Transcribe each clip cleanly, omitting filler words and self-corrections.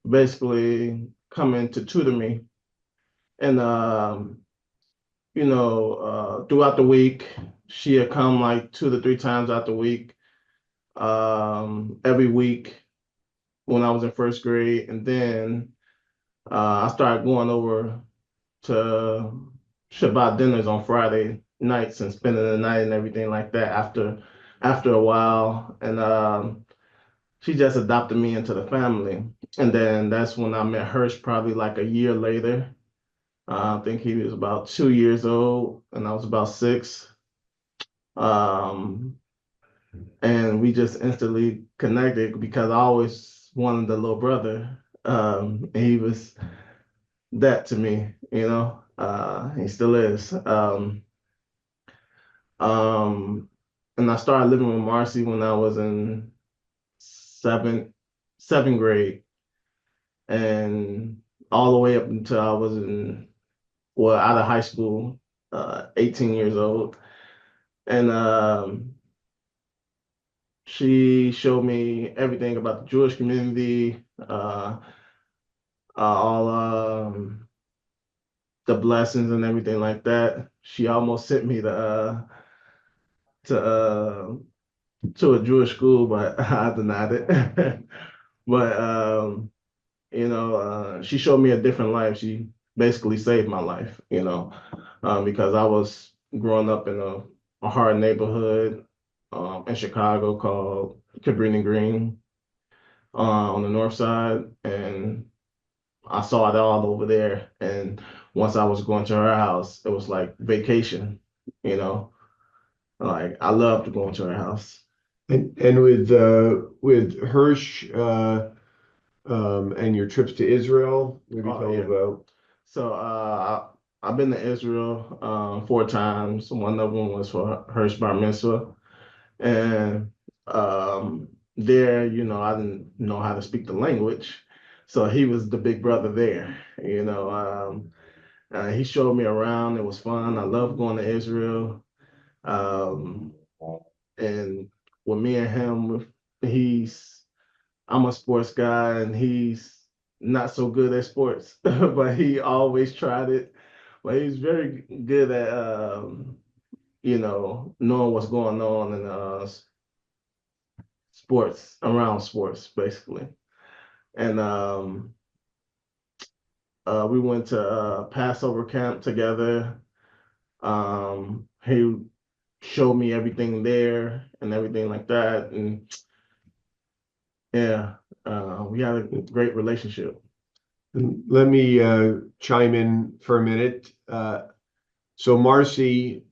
basically coming to tutor me. And throughout the week, she had come like 2 to 3 times out the week, every week when I was in first grade. And then I started going over to Shabbat dinners on Friday nights and spending the night and everything like that after a while. And she just adopted me into the family. And then that's when I met Hirsch probably like a year later. I think he was about 2 years old and I was about six. Um, and we just instantly connected because I always wanted a little brother. And he was that to me, he still is. Um, and I started living with Marcy when I was in seventh seventh grade, and all the way up until I was out of high school, 18 years old. And she showed me everything about the Jewish community, all the blessings and everything like that. She almost sent me to uh, to a Jewish school, but I denied it. But she showed me a different life. She basically saved my life, because I was growing up in a hard neighborhood in Chicago called Cabrini Green on the north side, and I saw it all over there. And once I was going to her house, it was like vacation, you know. Like I loved going to her house. And with Hirsch and your trips to Israel, maybe Oh tell yeah. about. So I've been to Israel 4 times. One of them was for Hirsch Bar Mitzvah, and there, I didn't know how to speak the language, so he was the big brother there. He showed me around. It was fun. I love going to Israel. Um, and with me and him, he's I'm a sports guy and he's not so good at sports, but he always tried it. But he's very good at knowing what's going on in sports, around sports, basically. And we went to Passover camp together. He showed me everything there and everything like that. And yeah, we had a great relationship. And let me chime in for a minute. So Marcy,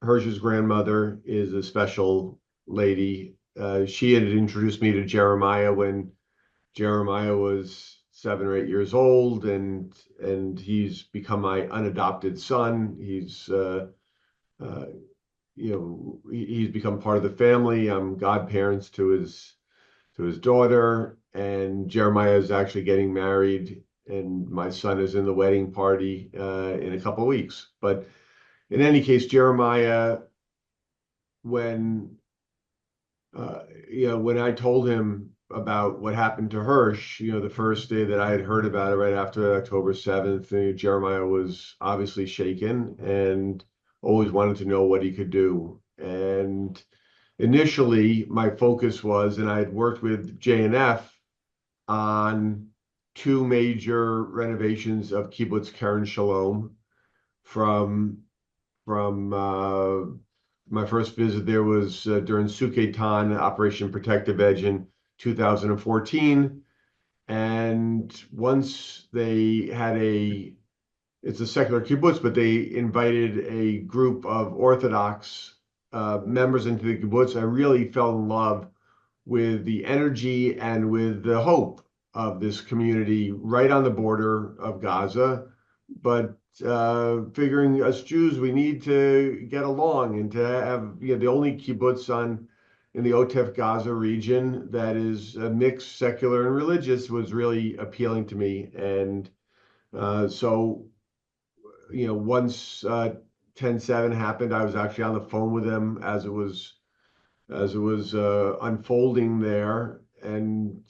Hirsch's grandmother, is a special lady. She had introduced me to Jeremiah when Jeremiah was 7 or 8 years old, and he's become my unadopted son. Uh, he's become part of the family. I'm godparents to his daughter, and Jeremiah is actually getting married, and my son is in the wedding party in a couple of weeks. But in any case, Jeremiah, when when I told him about what happened to Hirsch, the first day that I had heard about it, right after October 7th, Jeremiah was obviously shaken and always wanted to know what he could do. And initially, my focus was, and I had worked with JNF on two major renovations of Kibbutz Keren Shalom from my first visit there was during Suketan, Operation Protective Edge in 2014. And once they had it's a secular kibbutz, but they invited a group of Orthodox members into the kibbutz. I really fell in love with the energy and with the hope of this community right on the border of Gaza. But figuring us Jews, we need to get along and to have the only kibbutz in the Otef Gaza region that is mixed secular and religious was really appealing to me. And so, once 10/7 happened, I was actually on the phone with them as it was unfolding there. and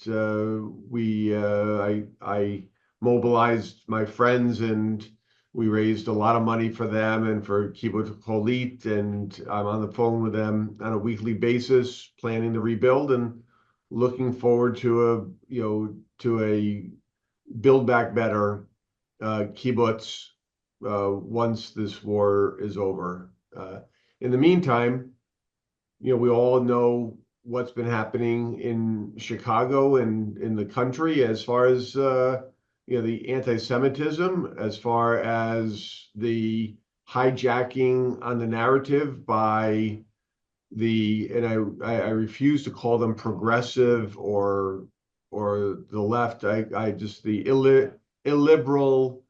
I mobilized my friends, and we raised a lot of money for them and for Kibbutz Cholit, and I'm on the phone with them on a weekly basis, planning the rebuild and looking forward to a build back better kibbutz once this war is over. In the meantime, we all know what's been happening in Chicago and in the country as far as the anti-Semitism, as far as the hijacking on the narrative by and I refuse to call them progressive or the left. I just the illiberal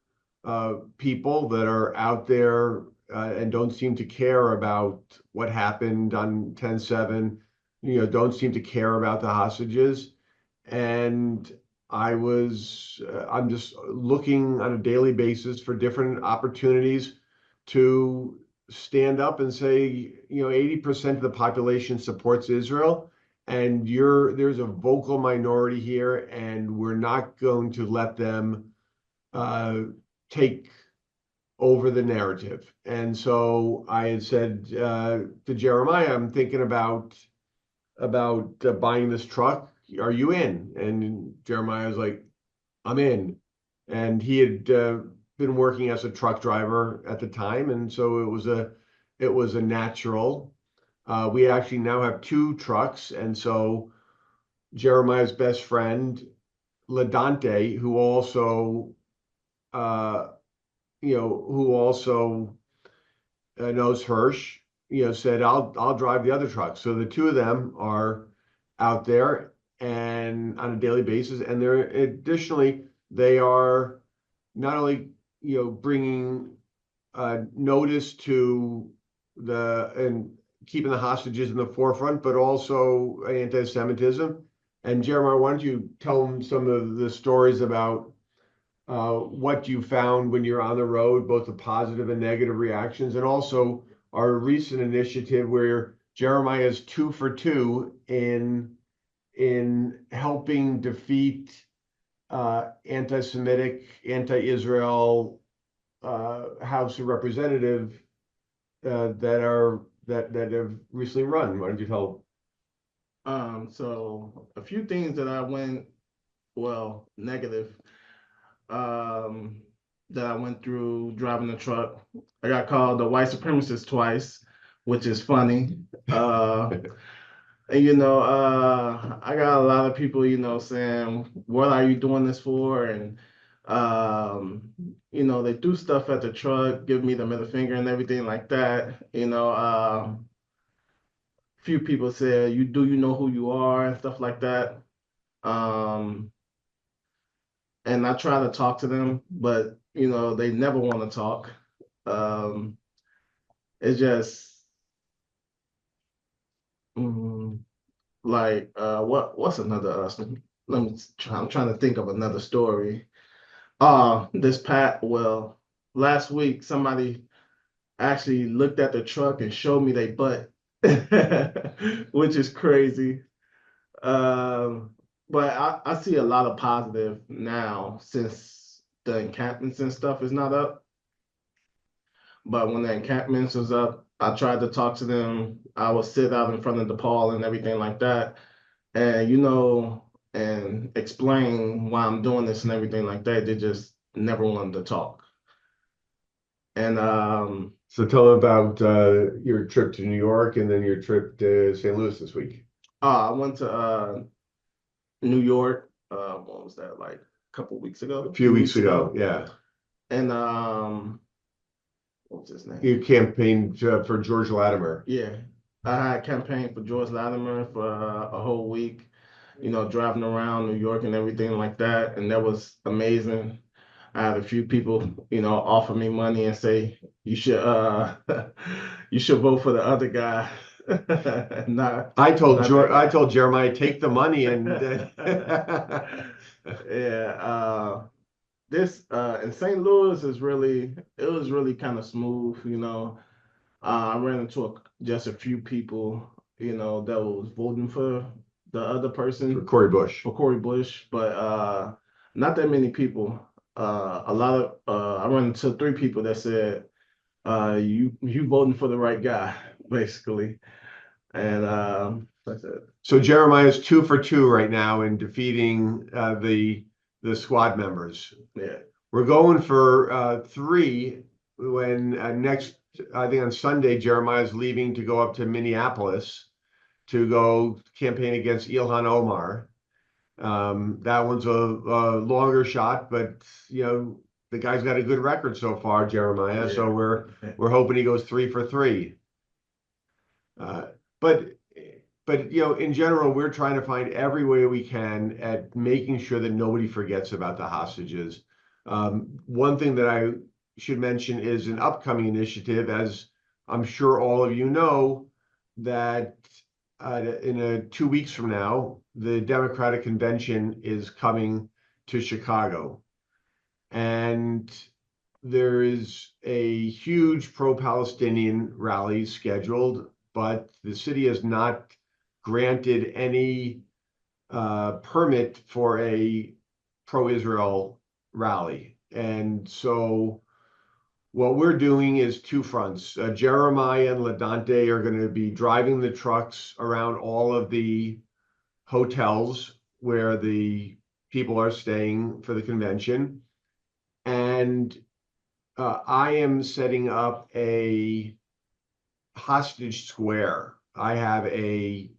people that are out there and don't seem to care about what happened on 10/7, don't seem to care about the hostages. And I'm just looking on a daily basis for different opportunities to stand up and say, 80% of the population supports Israel, and there's a vocal minority here, and we're not going to let them uh, take over the narrative. And so I had said to Jeremiah, I'm thinking about buying this truck. Are you in? And Jeremiah was like, I'm in. And he had been working as a truck driver at the time, and so it was a natural. We actually now have two trucks, and so Jeremiah's best friend, Ladante, uh, who also knows Hirsch, said, I'll drive the other truck. So the two of them are out there and on a daily basis, and they are not only bringing notice to and keeping the hostages in the forefront, but also anti-Semitism. And Jeremiah, why don't you tell them some of the stories about what you found when you're on the road, both the positive and negative reactions, and also our recent initiative where Jeremiah is 2 for 2 in helping defeat anti-Semitic, anti-Israel House of Representative that have recently run. Why don't you tell? So a few things that I went, well, negative, um, that I went through driving the truck. I got called a white supremacist twice, which is funny. And I got a lot of people, saying, "What are you doing this for?" And they do stuff at the truck, give me the middle finger and everything like that. Few people said, you know who you are?" and stuff like that. Um, and I try to talk to them, but they never want to talk. Um, it's just mm, like what's another I'm trying to think of another story. Well, last week somebody actually looked at the truck and showed me their butt, which is crazy. Um, but I see a lot of positive now since the encampments and stuff is not up. But when the encampments was up, I tried to talk to them. I would sit out in front of DePaul and everything like that, and and explain why I'm doing this and everything like that. They just never wanted to talk. And So tell them about your trip to New York and then your trip to St. Louis this week. I went to New York. What was that, like a couple weeks ago? A A few few weeks weeks ago, ago. yeah. And what was his You name? campaigned for George Latimer. Yeah, I had campaigned for George Latimer for a whole week. Driving around New York and everything like that, and that was amazing. I had a few people, offer me money and say you should you should vote for the other guy. not not that I guy. told Jeremiah, take the money and Yeah, this in St. Louis it was really kind of smooth. I ran into just a few people, that was voting the other for person Corey Bush. for Corey Bush, but not that many people. A lot of I run into three people that said, you voting for the right guy, basically. And that's it. So Jeremiah's 2 for 2 right now in defeating the squad members. Yeah. We're going for 3 when next, I think on Sunday, Jeremiah's leaving to go up to Minneapolis to go campaign against Ilhan Omar. That one's a longer shot, but the guy's got a good record so far, Jeremiah. Yeah. So we're hoping he goes 3 for 3. Uh, but in general, we're trying to find every way we can at making sure that nobody forgets about the hostages. One thing that I should mention is an upcoming initiative, as I'm sure all of you know, that in 2 weeks from now, the Democratic Convention is coming to Chicago. And there is a huge pro-Palestinian rally scheduled, but the city has not granted any permit for a pro-Israel rally. And so what we're doing is 2 fronts. Jeremiah and Ladante are going to be driving the trucks around all of the hotels where the people are staying for the convention. And I am setting up a hostage square. I have a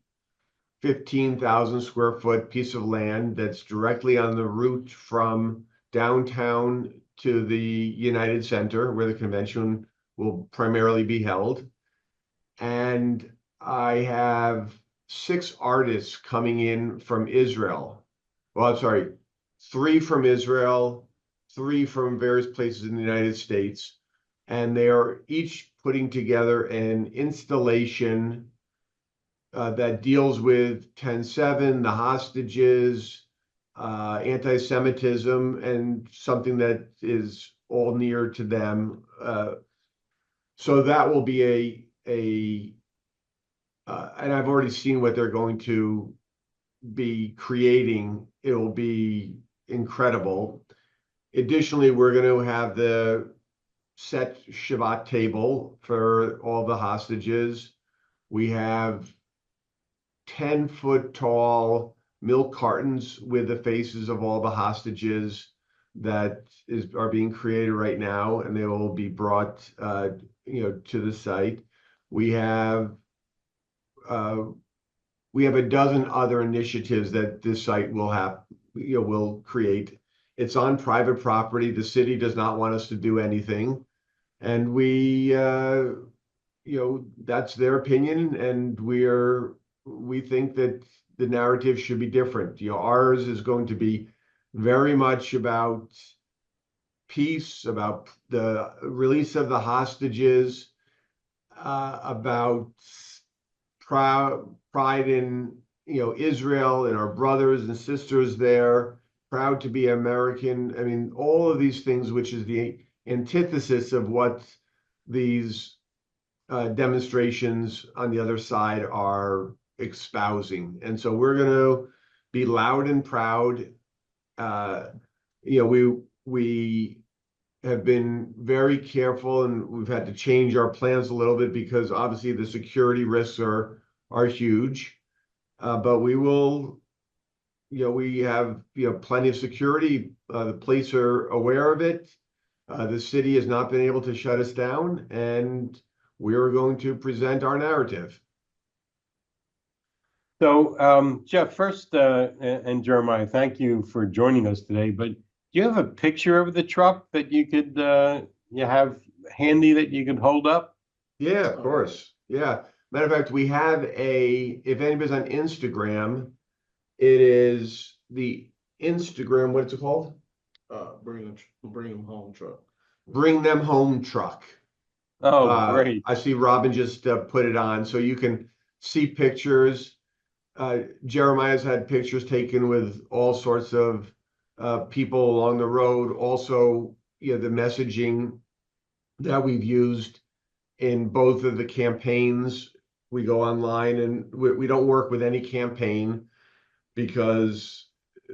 15,000 square foot piece of land that's directly on the route from downtown to the United Center, where the convention will primarily be held. And I have 6 artists coming in from Israel. Well, I'm sorry, 3 from Israel, 3 from various places in the United States. And they are each putting together an installation that deals with 10/7, the hostages, anti-Semitism, and something that is all near to them. So that will be and I've already seen what they're going to be creating. It will be incredible. Additionally, we're going to have the set Shabbat table for all the hostages. We have 10-foot tall milk cartons with the faces of all the hostages that are being created right now, and they will be brought to the site. We have a dozen other initiatives that this site will create. It's on private property. The city does not want us to do anything, and that's their opinion, and we think that the narrative should be different. Ours is going to be very much about peace, about the release of the hostages, about pride in Israel and our brothers and sisters there, proud to be American. I mean, all of these things, which is the antithesis of what these demonstrations on the other side are espousing. And so we're going to be loud and proud. We have been very careful, and we've had to change our plans a little bit because obviously the security risks are huge. But we will, we have plenty of security. The police are aware of it. The city has not been able to shut us down, and we're going to present our narrative. So, Jeff, first, and Jeremiah, thank you for joining us today. But do you have a picture of the truck that you could you have handy that you could hold up? Yeah, of course. Yeah. Matter of fact, we have if anybody's on Instagram, it is the Instagram, what's it called? Bring them home truck. Bring Them Home truck. Oh, great. I see Robin just put it on, so you can see pictures. Jeremiah's had pictures taken with all sorts of people along the road. Also, the messaging that we've used in both of the campaigns. We go online, and we don't work with any campaign. because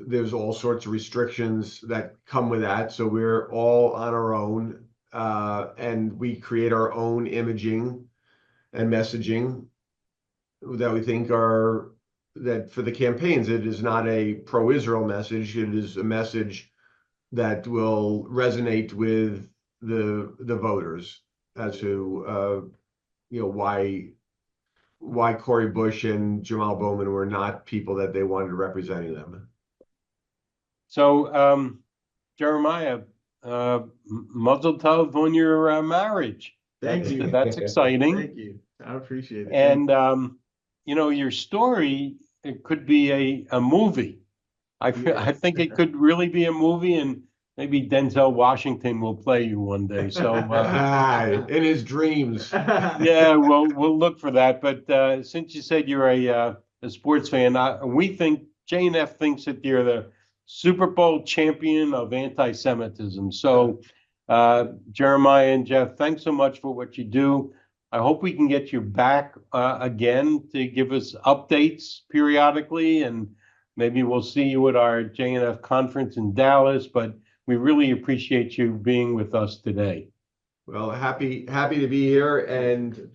there's all sorts of restrictions that come with that. So we're all on our own, and we create our own imaging and messaging that we think are that for the campaigns. It is not a pro-Israel message. It is a message that will resonate with the voters as to why Cori Bush and Jamal Bowman were not people that they wanted representing them. So, Jeremiah, Mazel Tov on your marriage. Thank you. That's exciting. Thank you. I appreciate it. And your story, it could be a movie. I think it could really be a movie, and maybe Denzel Washington will play you one day. So in his dreams. yeah, we'll look for that. But since you said you're a sports fan, we think JNF thinks that you're the Super Bowl champion of anti-Semitism. So Jeremiah and Jeff, thanks so much for what you do. I hope we can get you back again to give us updates periodically, and maybe we'll see you at our JNF conference in Dallas. But we really appreciate you being with us today. Well, happy to be here, and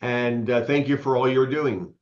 thank you for all you're doing.